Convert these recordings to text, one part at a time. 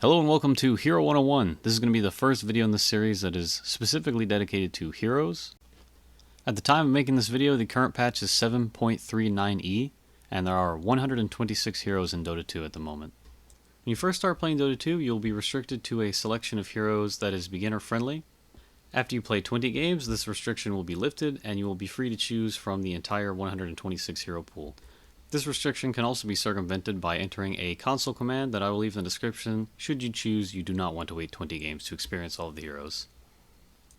Hello and welcome to Hero 101. This is going to be the first video in this series that is specifically dedicated to heroes. At the time of making this video, the current patch is 7.39e, and there are 126 heroes in Dota 2 at the moment. When you first start playing Dota 2, you'll be restricted to a selection of heroes that is beginner friendly. After you play 20 games, this restriction will be lifted, and you will be free to choose from the entire 126 hero pool. This restriction can also be circumvented by entering a console command that I will leave in the description should you choose you do not want to wait 20 games to experience all of the heroes.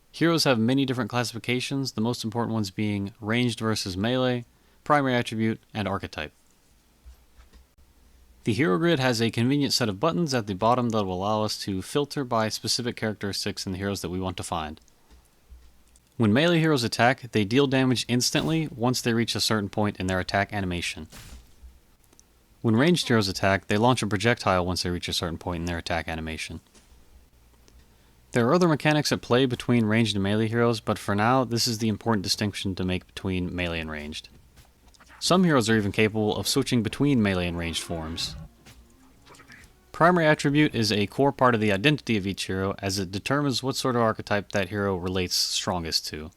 Heroes have many different classifications, the most important ones being ranged versus melee, primary attribute, and archetype. The hero grid has a convenient set of buttons at the bottom that will allow us to filter by specific characteristics in the heroes that we want to find. When melee heroes attack, they deal damage instantly once they reach a certain point in their attack animation. When ranged heroes attack, they launch a projectile once they reach a certain point in their attack animation. There are other mechanics at play between ranged and melee heroes, but for now, this is the important distinction to make between melee and ranged. Some heroes are even capable of switching between melee and ranged forms. Primary attribute is a core part of the identity of each hero, as it determines what sort of archetype that hero relates strongest to.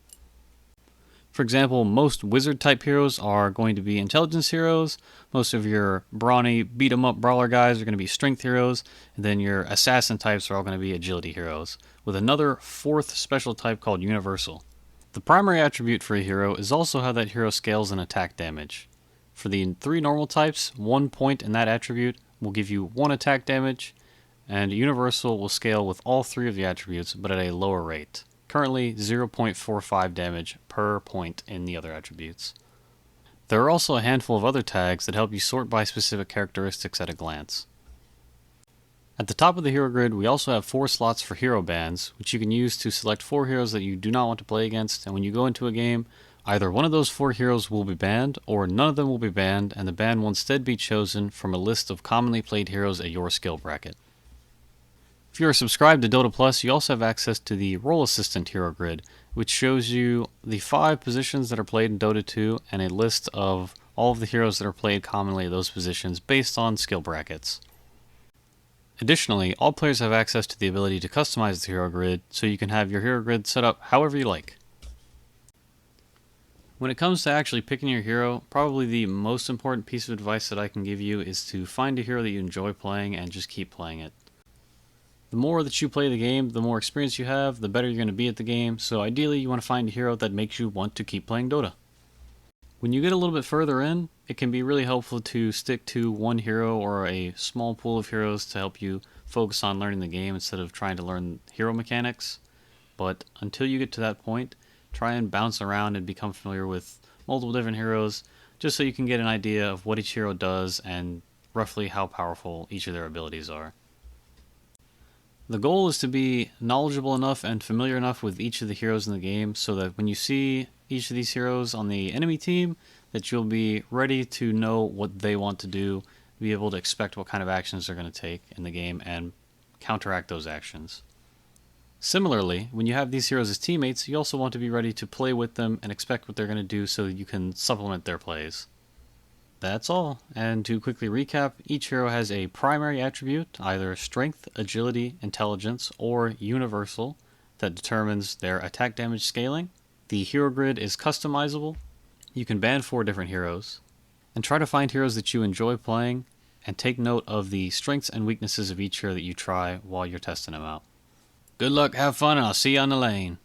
For example, most wizard-type heroes are going to be intelligence heroes, most of your brawny, beat-em-up brawler guys are going to be strength heroes, and then your assassin types are all going to be agility heroes, with another fourth special type called universal. The primary attribute for a hero is also how that hero scales in attack damage. For the three normal types, 1 point in that attribute will give you 1 attack damage, and universal will scale with all 3 of the attributes but at a lower rate. Currently 0.45 damage per point in the other attributes. There are also a handful of other tags that help you sort by specific characteristics at a glance. At the top of the hero grid, we also have 4 slots for hero bans, which you can use to select 4 heroes that you do not want to play against, and when you go into a game, either one of those 4 heroes will be banned, or none of them will be banned, and the ban will instead be chosen from a list of commonly played heroes at your skill bracket. If you are subscribed to DotA Plus, you also have access to the Role Assistant hero grid, which shows you the 5 positions that are played in Dota 2 and a list of all of the heroes that are played commonly at those positions based on skill brackets. Additionally, all players have access to the ability to customize the hero grid, so you can have your hero grid set up however you like. When it comes to actually picking your hero, probably the most important piece of advice that I can give you is to find a hero that you enjoy playing and just keep playing it. The more that you play the game, the more experience you have, the better you're going to be at the game, so ideally you want to find a hero that makes you want to keep playing Dota. When you get a little bit further in, it can be really helpful to stick to one hero or a small pool of heroes to help you focus on learning the game instead of trying to learn hero mechanics. But until you get to that point, try and bounce around and become familiar with multiple different heroes, just so you can get an idea of what each hero does and roughly how powerful each of their abilities are. The goal is to be knowledgeable enough and familiar enough with each of the heroes in the game so that when you see each of these heroes on the enemy team, that you'll be ready to know what they want to do, be able to expect what kind of actions they're going to take in the game, and counteract those actions. Similarly, when you have these heroes as teammates, you also want to be ready to play with them and expect what they're going to do so that you can supplement their plays. That's all, and to quickly recap, each hero has a primary attribute, either strength, agility, intelligence, or universal, that determines their attack damage scaling. The hero grid is customizable. You can ban 4 different heroes, and try to find heroes that you enjoy playing, and take note of the strengths and weaknesses of each hero that you try while you're testing them out. Good luck, have fun, and I'll see you on the lane.